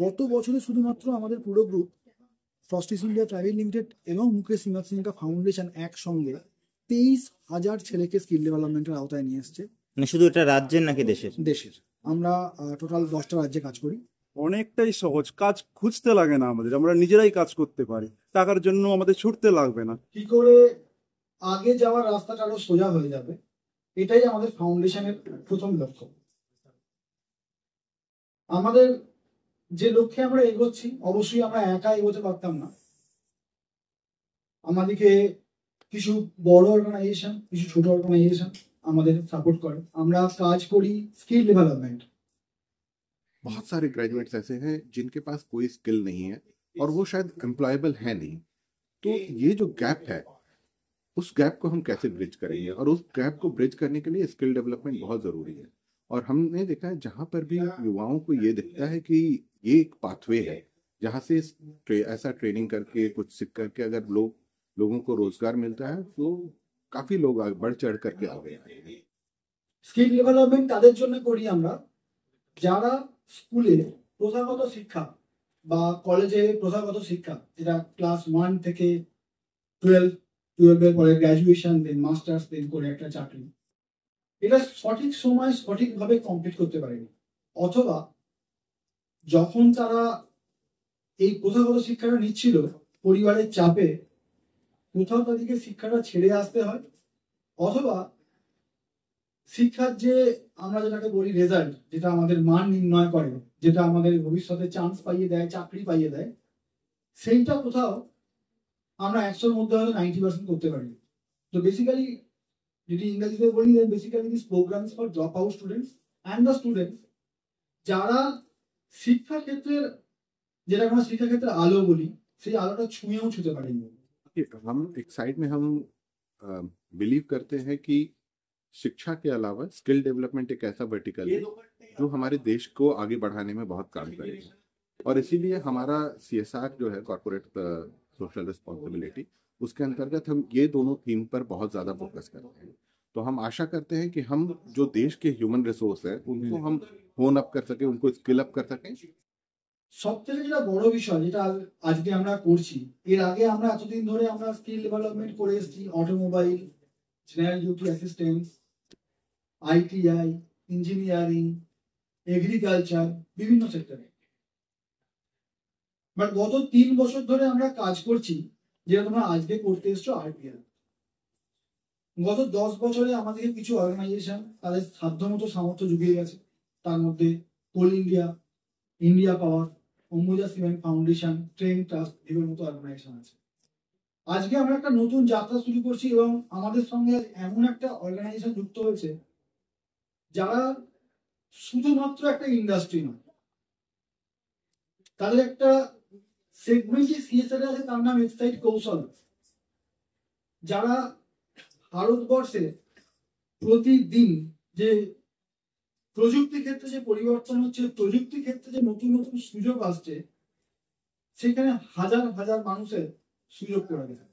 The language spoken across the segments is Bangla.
গত বছরে শুধুমাত্র আমাদের পুরো গ্রুপ ফ্রস্টিস ইন্ডিয়া প্রাইভেট লিমিটেড এবং মুকেশ সিনহা ফাউন্ডেশন একসঙ্গে 23,000 ছেলেকে স্কিল ডেভেলপমেন্টের আওতায় নিয়ে এসছে। মানে শুধু এটা রাজ্যের নাকি দেশের? দেশের। আমরা টোটাল 10টা রাজ্যে কাজ করি। অনেকটাই সহজ কাজ, খুঁজতে লাগে না আমাদের, আমরা নিজেরাই কাজ করতে পারি, টাকার জন্য আমাদের ছুটতে লাগবে না। কি করে আগে যাওয়ার রাস্তাটা আরো সোজা হয়ে যাবে, এটাই আমাদের ফাউন্ডেশনের প্রথম লক্ষ্য। আমাদের যে লক্ষ্যে আমরা এগোচ্ছি, অবশ্যই আমরা একা এগোতে পারতাম না। আমাদেরকে কিছু বড় অর্গানাইজেশন, কিছু ছোট অর্গানাইজেশন আমাদের সাপোর্ট করে। আমরা কাজ করি স্কিল डेवलपमेंट। बहुत सारे ग्रेजुएट्स ऐसे हैं जिनके पास कोई स्किल नहीं है और वो शायद एम्प्लॉयबल है नहीं, तो ये जो गैप है उस गैप को हम कैसे ब्रिज करेंगे, और उस गैप को ब्रिज करने के लिए स्किल डेवलपमेंट बहुत जरूरी है। और हमने देखा है जहां पर भी युवाओं को ये दिखता है कि ये एक पाथवे है जहां से ऐसा ट्रेनिंग करके कुछ सीख करके अगर लोगों को रोजगार मिलता है तो काफी लोग बढ़ चढ़ करके आगे आएंगे। স্কিল ডেভেলপমেন্ট তাদের জন্য করি আমরা যারা স্কুলে প্রথাগত শিক্ষা বা কলেজে প্রথাগত শিক্ষা, যেটা ক্লাস 1 থেকে 12 এর পরে গ্র্যাজুয়েশন, দেন মাস্টার্স, দেন করে একটা চাকরি, এটা সঠিক সময় সঠিকভাবে কমপ্লিট করতে পারেনি, অথবা যখন তারা এই প্রথাগত শিক্ষাটা নিচ্ছিল পরিবারের চাপে কোথাও তাদেরকে শিক্ষাটা ছেড়ে আসতে হয়, অথবা শিক্ষার যে আমরা যেটাকে বলি রেজাল্ট, যেটা আমাদের মান নির্ণয় করে, যেটা আমাদের ভবিষ্যতে চান্স পাইয়ে দেয়, চাকরি পাইয়ে দেয়, সেইটা কোথাও আমরা 100-র মধ্যে হয়তো 90% করতে পারি। তো বেসিক্যালি যদি ইংরেজিতে বলি, basically this program for drop out students and the students যারা শিক্ষাক্ষেত্রের, যেটা আমরা শিক্ষাক্ষেত্রে আলো বলি, সেই আলোটা ছুঁয়েও ছুঁতে পারেনি। हम एक साइड में हम बिलीव करते हैं कि शिक्षा के अलावा स्किल डेवलपमेंट एक ऐसा वर्टिकल है जो हमारे देश को आगे बढ़ाने में बहुत काम करेगा, और इसीलिए हमारा CSR जो है, कॉर्पोरेट सोशल रिस्पॉन्सिबिलिटी, उसके अंतर्गत हम ये दोनों थीम पर बहुत ज्यादा फोकस करते हैं। तो हम आशा करते हैं कि हम जो देश के ह्यूमन रिसोर्स है उनको हम होन अप कर सके, उनको स्किल अप कर सकें। সব থেকে যেটা বড় বিষয় যেটা আজকে আমরা করছি, এর আগে আমরা এতদিন ধরে আমরা স্কিল ডেভেলপমেন্ট করে এসেছি automobile, general duty assistance, ITI, engineering, agriculture, বিভিন্ন সেক্টরে। বাট গত 3 বছর ধরে আমরা কাজ করছি যেটা তোমরা আজকে করতে এসছো RPL। গত 10 বছরে আমাদেরকে কিছু অর্গানাইজেশন তাদের সাধ্যমতো সামর্থ্য জুগিয়ে গেছে। তার মধ্যে কোল ইন্ডিয়া, ইন্ডিয়া পাওয়ার, অম্বুজা সিমেন্ট ফাউন্ডেশন, ট্রেন ট্রাস্ট, এগুলোর মতো অর্গানাইজেশন আছে। আজকে আমরা একটা নতুন যাত্রা শুরু করছি এবং আমাদের সঙ্গে এমন একটা অর্গানাইজেশন যুক্ত হয়েছে যারা শুধুমাত্র একটা ইন্ডাস্ট্রি নয়, তাদের একটা সেগমেন্টে CSR আছে, তার নাম এক্সাইট কৌশল, যারা ভারতবর্ষে প্রতিদিন যে প্রযুক্তি ক্ষেত্রে যে পরিবর্তন হচ্ছে, প্রযুক্তি ক্ষেত্রে যে নতুন নতুন সুযোগ আসছে, সেখানে হাজার হাজার মানুষের সুযোগ করে দেয়।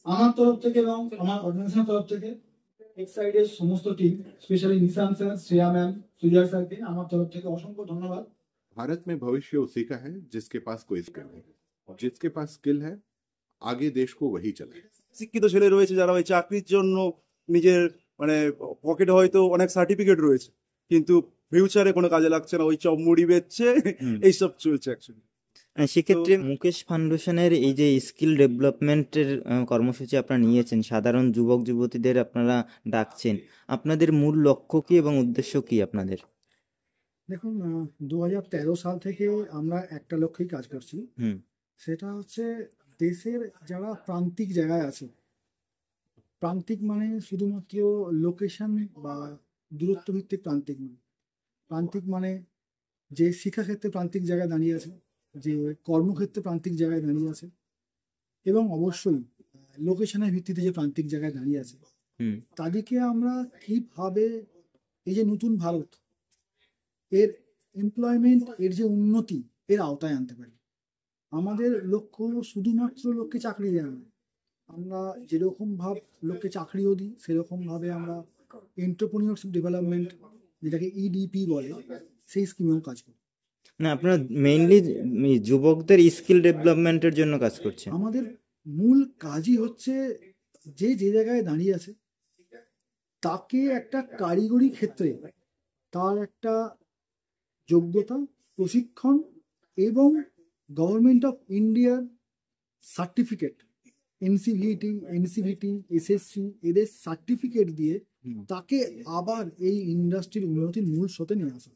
আমার তরফ থেকে এবং আমার অর্গানাইজেশনের তরফ থেকে এক্সাইটের সমস্ত টিম, স্পেশালি নিশান স্যার, শ্রেয়া ম্যাম, সুজয় স্যারকে আমার তরফ থেকে অসংখ্য ধন্যবাদ। भारत में भविष्य उसी का है जिसके पास कोई स्किल है, और जिसके पास स्किल है आगे देश को वही चलाए। শিক্ষিত ছেলে রয়েছে যারা ওই চাকরির জন্য নিজের মানে পকেটে হয়তো অনেক সার্টিফিকেট রয়েছে, কিন্তু ফিউচারে কোনো কাজে লাগছে না, ওই চপ মুড়ি বেচছে, এইসব চলছে অ্যাকচুয়ালি। সেক্ষেত্রে মুকেশ ফাউন্ডেশনের এই যে স্কিল ডেভেলপমেন্টের কর্মসূচি আপনারা নিয়েছেন, সাধারণ যুবক যুবতীদের আপনারা ডাকছেন, আপনাদের মূল লক্ষ্য কি এবং উদ্দেশ্য কি আপনাদের? দেখুন, 2013 সাল থেকে আমরা একটা লক্ষ্যেই কাজ করছি, সেটা হচ্ছে দেশের যারা প্রান্তিক জায়গায় আছে, প্রান্তিক মানে শুধুমাত্র লোকেশন বা দূরত্ব ভিত্তিক প্রান্তিক নয়, প্রান্তিক মানে যে শিক্ষাক্ষেত্রে প্রান্তিক জায়গায় দাঁড়িয়ে আছে, যে কর্মক্ষেত্রে প্রান্তিক জায়গায় দাঁড়িয়ে আছে, এবং অবশ্যই লোকেশনের ভিত্তিতে যে প্রান্তিক জায়গায় দাঁড়িয়ে আছে, তাদেরকে আমরা কিভাবে এই যে নতুন ভারত এর এমপ্লয়মেন্ট, এর যে উন্নতি, এর আওতায় আনতে পারি। আমাদের লক্ষ্য শুধুমাত্র লোককে চাকরি দেওয়া নয়, আমরা যেরকম লোককে চাকরিও দিই, সেরকম ভাবে আমরা এন্টারপ্রেনিয়রশিপ ডেভেলপমেন্ট, যেটাকে EDP বলে, সেই স্কিমেও কাজ করি। না, আপনারা মেইনলি যুবকদের স্কিল ডেভেলপমেন্টের জন্য কাজ করছেন। আমাদের মূল কাজই হচ্ছে যে যে জায়গায় দাঁড়িয়ে আছে তাকে একটা কারিগরি ক্ষেত্রে তার একটা যোগ্যতা, প্রশিক্ষণ এবং গভর্নমেন্ট অফ ইন্ডিয়ার সার্টিফিকেট, এনসিভিটি, এসএসসি, এদের সার্টিফিকেট দিয়ে তাকে আবার এই ইন্ডাস্ট্রির উন্নতির মূল স্রোতে নিয়ে আসা।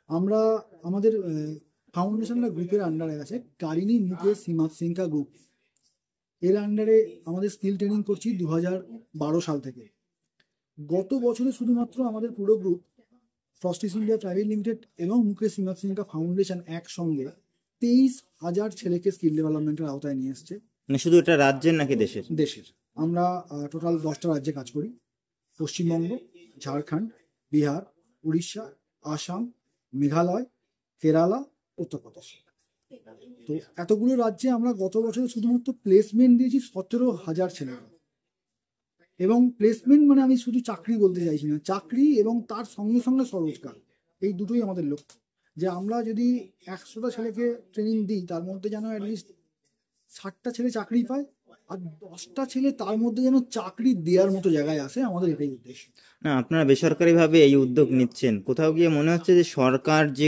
আমরা আমাদের ফাউন্ডেশনটা গ্রুপের আন্ডারে আছে কারিনী মুকেশ সিংকা গ্রুপ, এর আন্ডারে আমাদের স্কিল ট্রেনিং করছি 2012 সাল থেকে। গত বছরে শুধুমাত্র আমাদের পুরো গ্রুপ ফ্রস্টিস ইন্ডিয়া প্রাইভেট লিমিটেড এবং মুকেশ সিংকা ফাউন্ডেশন একসঙ্গে 23,000 ছেলেকে স্কিল ডেভেলপমেন্টের আওতায় নিয়ে এসছে। মানে শুধু এটা রাজ্যের নাকি দেশের? দেশের। আমরা টোটাল 10টা রাজ্যে কাজ করি, পশ্চিমবঙ্গ, ঝাড়খণ্ড, বিহার, উড়িষ্যা, আসাম, মেঘালয়, কেরালা, উত্তরপ্রদেশ। তো এতগুলো রাজ্যে আমরা গত বছরে শুধুমাত্র প্লেসমেন্ট দিয়েছি 17,000 ছেলেরা। এবং প্লেসমেন্ট মানে আমি শুধু চাকরি বলতে চাইছি না, চাকরি এবং তার সঙ্গে সঙ্গে স্বরোজগার, এই দুটোই আমাদের লক্ষ্য। যে আমরা যদি 100টা ছেলেকে ট্রেনিং দিই তার মধ্যে যেন অ্যাটলিস্ট 60টা ছেলে চাকরি পায়, আর 10টা ছেলে তার মধ্যে যেন চাকরি দেওয়ার মতো জায়গায় আসে, আমাদের এটাই উদ্দেশ্য। না, আপনারা বেসরকারিভাবে এই উদ্যোগ নিচ্ছেন, কোথাও গিয়ে মনে হচ্ছে যে সরকার যে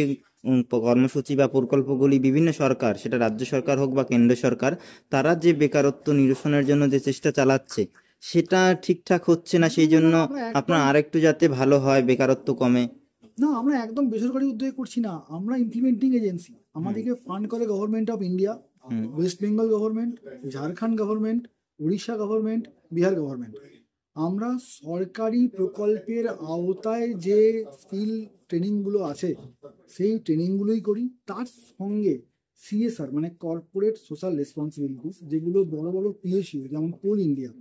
কর্মসূচি বা প্রকল্পগুলি বিভিন্ন সরকার, সেটা রাজ্য সরকার হোক বা কেন্দ্র সরকার, তারা যে বেকারত্ব নিরসনের জন্য যে চেষ্টা চালাচ্ছে সেটা ঠিকঠাক হচ্ছে না, সেই জন্য আপনার আরেকটু যাতে ভালো হয়, বেকারত্ব কমে? না, আমরা একদম বেসরকারি উদ্যোগে করছি না, আমরা ইমপ্লিমেন্টিং এজেন্সি। আমাদেরকে ফান্ড করে government of India, West Bengal government, Jharkhand government, Orissa government, Bihar government. আমরা সরকারি প্রকল্পের আওতায় যে স্কিল ট্রেনিংগুলো আছে সেই ট্রেনিংগুলোই করি। তার সঙ্গে সিএসআর মানে কর্পোরেট সোশ্যাল রেসপন্সিবিলিটিস, যেগুলো বড় বড় পিএসইউ যেমন কোল ইন্ডিয়া,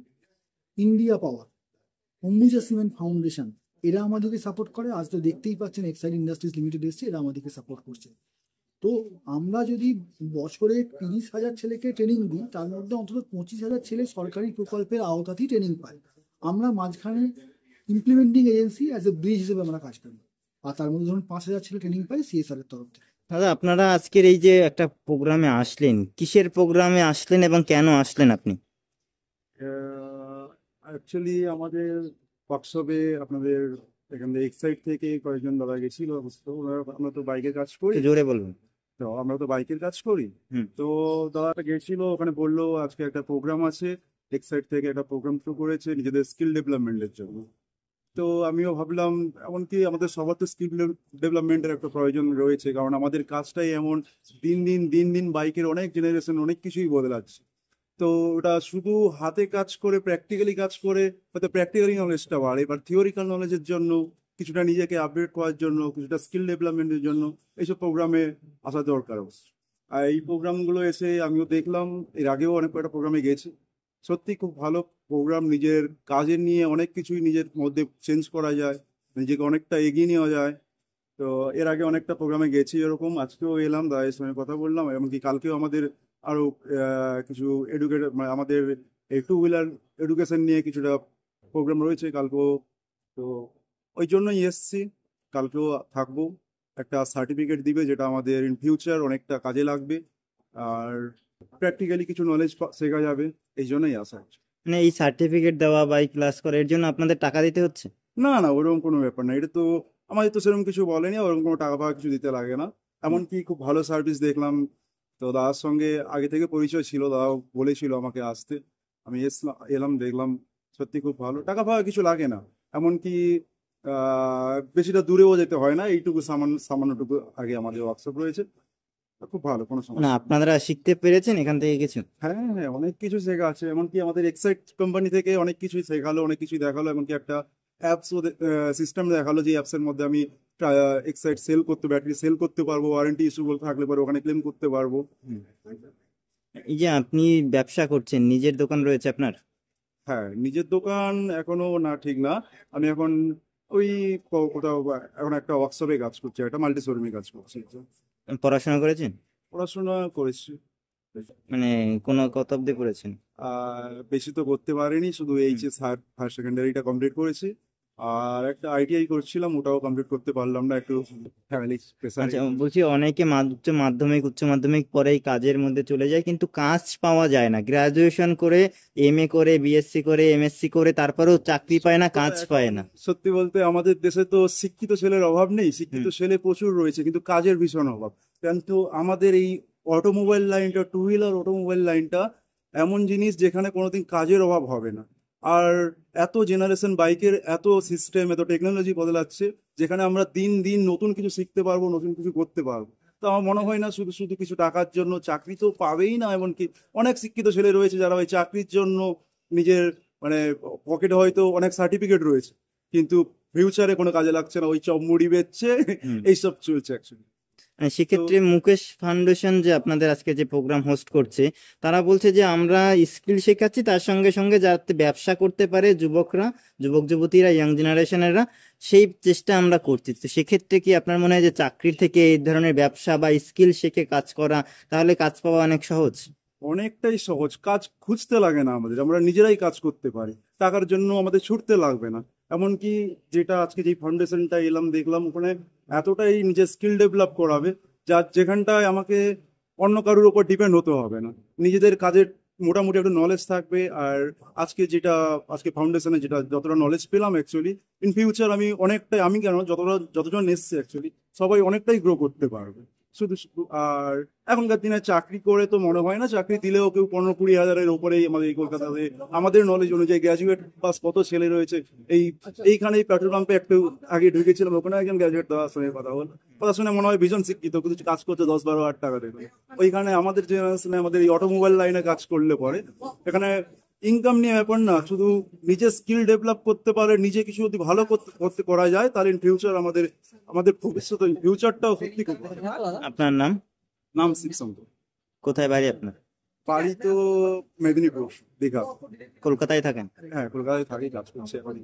ইন্ডিয়া পাওয়ার, অম্বুজা সিমেন্ট ফাউন্ডেশন, এরা আমাদেরকে সাপোর্ট করে। আজ তো দেখতেই পাচ্ছেন এক্সাইড ইন্ডাস্ট্রিজ লিমিটেড এসছে, এরা আমাদেরকে সাপোর্ট করছে। তো আমরা যদি বছরে 30,000 ছেলেকে ট্রেনিং দিই, তার মধ্যে অন্তত 25,000 ছেলে সরকারি প্রকল্পের আওতাতেই ট্রেনিং পায়। আমরা মাঝখানে implementing agency as a bridge হিসেবে আমরা কাজ করি। আর তার মধ্যে ধরুন 5,000 ছেলে ট্রেনিং পায় সিএসআর এর তরফ থেকে। দাদা, আপনারা আজকের এই যে একটা প্রোগ্রামে আসলেন, কিসের প্রোগ্রামে আসলেন এবং কেন আসলেন আপনি? অ্যাকচুয়ালি আমাদের ওয়ার্কশপে আপনাদের এখান থেকে এক্সাইড থেকে কয়েকজন দাদা গেছিল, আমরা তো বাইকের কাজ করি, একটু জোরে বলবেন। তো আমরা তো বাইকের কাজ করি। তো দাদাটা গেছিল, ওখানে বললো আজকে একটা প্রোগ্রাম আছে, এক্সাইড থেকে একটা প্রোগ্রাম শুরু করেছে নিজেদের স্কিল ডেভেলপমেন্টের জন্য। তো আমিও ভাবলাম, এমনকি আমাদের সবার তো স্কিল ডেভেলপমেন্টের একটা প্রয়োজন রয়েছে, কারণ আমাদের কাজটাই এমন, দিন দিন বাইকের অনেক জেনারেশন অনেক কিছুই বদলাচ্ছে। তো ওটা শুধু হাতে কাজ করে প্র্যাকটিক্যালি কাজ করে হয়তো প্র্যাকটিক্যালি নলেজটা বাড়ে, এবার থিওরিক্যাল নলেজের জন্য কিছুটা নিজেকে আপডেট করার জন্য, কিছুটা স্কিল ডেভেলপমেন্টের জন্য এইসব প্রোগ্রামে আসা দরকার। আর এই প্রোগ্রামগুলো এসে আমিও দেখলাম, এর আগেও অনেক কয়েকটা প্রোগ্রামে গেছি, সত্যি খুব ভালো প্রোগ্রাম। নিজের কাজের নিয়ে অনেক কিছুই নিজের মধ্যে চেঞ্জ করা যায়, নিজেকে অনেকটা এগিয়ে নেওয়া যায়। তো এর আগে অনেকটা প্রোগ্রামে গেছি এরকম, আজকেও এলাম, দাদার সঙ্গে কথা বললাম। এমনকি কালকেও আমাদের আরো কিছু মানে আমাদের এই 2 হুইলার এডুকেশন নিয়ে কিছুটা প্রোগ্রাম রয়েছে কালকেও। তো ওই জন্যই এসছি, কালকেও থাকবো। একটা সার্টিফিকেট দিবে যেটা আমাদের ইন ফিউচার অনেকটা কাজে লাগবে, আর প্র্যাকটিক্যালি কিছু নলেজ শেখা যাবে, এই জন্যই আসা। মানে এই সার্টিফিকেট দেওয়া বা এই ক্লাস করা, এর জন্য আপনাদের টাকা দিতে হচ্ছে? না না, ওরকম কোনো ব্যাপার না, এটা তো আমাদের তো সেরকম কিছু বলেনি, ওরকম কোনো টাকা পাওয়া কিছু দিতে লাগে না। এমনকি খুব ভালো সার্ভিস দেখলাম। তো দাদার সঙ্গে আগে থেকে পরিচয় ছিল, দাদা বলেছিল আমাকে আসতে, আমি এলাম, দেখলাম সত্যি খুব ভালো, টাকা পাওয়া কিছু লাগে না। এমনকি বেশিটা দূরেও যেতে হয় না, এইটুকু সামান্যটুকু আগে আমাদের ওয়ার্কশপ রয়েছে, খুব ভালো, কোনো না, সমস্যা। আপনারা শিখতে পেরেছেন এখান থেকে কিছু? হ্যাঁ হ্যাঁ, অনেক কিছু শেখা আছে। এমনকি আমাদের এক্সাইট কোম্পানি থেকে অনেক কিছুই শেখালো, অনেক কিছুই দেখালো। এমনকি একটা অ্যাপস সিস্টেম দেখালো, যে অ্যাপসের মধ্যে আমি এক্সাইট সেল করতে, ব্যাটারি সেল করতে পারবো, ওয়ারেন্টি ইস্যু থাকলে পরে ওখানে ক্লেম করতে পারবো। এই যে আপনি ব্যবসা করছেন, নিজের দোকান রয়েছে আপনার? হ্যাঁ, নিজের দোকান এখনো না, ঠিক না। আমি এখন ওই কোথাও এখন একটা ওয়ার্কশপে কাজ করছি, একটা মাল্টি শোরুমে কাজ করছি। পড়াশোনা করেছেন? পড়াশোনা করেছি, মানে কত অবধি পড়েছেন? বেশি তো করতে পারিনি, শুধু এইচএস হায়ার সেকেন্ডারিটা কমপ্লিট করেছি। আর একটা আইটিআই করছিলাম, ওটাও কমপ্লিট করতে পারলাম না, একটু ফ্যামিলি প্রেসার। আচ্ছা, বলছি অনেকে উচ্চ মাধ্যমিক পরেই কাজের মধ্যে চলে যায়, কিন্তু কাজ পাওয়া যায় না। গ্রাজুয়েশন করে, এমএ করে, বিএসসি করে, এমএসসি করে, তারপরেও চাকরি পায় না, কাজ পায় না। সত্যি বলতে আমাদের দেশে তো শিক্ষিত ছেলের অভাব নেই, শিক্ষিত ছেলে প্রচুর রয়েছে, কিন্তু কাজের ভীষণ অভাব। কিন্তু আমাদের এই অটোমোবাইল লাইনটা, টু হুইলার অটোমোবাইল লাইনটা এমন জিনিস যেখানে কোনোদিন কাজের অভাব হবে না। আর এত জেনারেশন বাইকের এত সিস্টেম, এত টেকনোলজি বদলাচ্ছে, যেখানে আমরা দিন দিন নতুন কিছু শিখতে পারবো, নতুন কিছু করতে পারবো। তো আমার মনে হয় না শুধু শুধু কিছু টাকার জন্য চাকরি তো পাবেই না। এমনকি অনেক শিক্ষিত ছেলে রয়েছে যারা ওই চাকরির জন্য নিজের মানে পকেটে হয়তো অনেক সার্টিফিকেট রয়েছে, কিন্তু ফিউচারে কোনো কাজে লাগছে না, ওই চপ মুড়ি বেচছে, এইসব চলছে অ্যাকচুয়ালি। সেক্ষেত্রে মুকেশ ফাউন্ডেশন যে আপনাদের আজকে যে প্রোগ্রাম হোস্ট করছে, তারা বলছে যে আমরা স্কিল শেখাচ্ছি, তার সঙ্গে সঙ্গে যাতে ব্যবসা করতে পারে যুবকরা, যুবক যুবতীরা, ইয়াং জেনারেশনেরা, সেই চেষ্টা আমরা করছি। তো সেক্ষেত্রে কি আপনার মনে হয় যে চাকরির থেকে এই ধরনের ব্যবসা বা স্কিল শিখে কাজ করা, তাহলে কাজ পাওয়া অনেক সহজ? অনেকটাই সহজ, কাজ খুঁজতে লাগে না আমাদের, আমরা নিজেরাই কাজ করতে পারি, টাকার জন্য আমাদের ছুটতে লাগবে না। এমনকি যেটা আজকে যে ফাউন্ডেশনটা এলাম দেখলাম, ওখানে এতটাই নিজের স্কিল ডেভেলপ করাবে যেখানটায় আমাকে অন্য কারোর উপর ডিপেন্ড হতে হবে না, নিজেদের কাজের মোটামুটি একটা নলেজ থাকবে। আর আজকে ফাউন্ডেশনে যেটা যতটা নলেজ পেলাম অ্যাকচুয়ালি, ইন ফিউচার আমি অনেকটাই, আমি কেন যতজন এসছে অ্যাকচুয়ালি সবাই অনেকটাই গ্রো করতে পারবে। আর এখনকার দিনে চাকরি করে তো মনে হয় না, চাকরি দিলেও কেউ 15-20 হাজারের উপরেই আমাদের এই কলকাতাতে, আমাদের নলেজ অনুযায়ী গ্র্যাজুয়েট পাস কত ছেলে রয়েছে। এইখানে পেট্রোল পাম্পে একটু আগে ঢুকেছিলাম, ওখানে একজন গ্র্যাজুয়েট দেওয়ার সঙ্গে কথা শুনে মনে হয় ভীষণ শিক্ষিত, কিছু কাজ করতে 10-12 হাজার টাকা দেবে। ওইখানে আমাদের জেনারেশনে আমাদের এই অটোমোবাইল লাইনে কাজ করলে পরে এখানে ইনকাম নিয়ে ব্যাপার না, শুধু নিজের স্কিল ডেভেলপ করতে পারে, নিজে কিছু যদি ভালো করতে করা যায়, তাহলে ইন ফিউচার আমাদের ভবিষ্যৎ ফিউচারটাও সত্যি খুব ভালো। আপনার নাম? নাম শিবশঙ্ক। কোথায় বাড়ি আপনার? বাড়ি তো মেদিনীপুর, দীঘা। কলকাতায় থাকেন? হ্যাঁ, কলকাতায় থাকি, কাজ করছি এখন।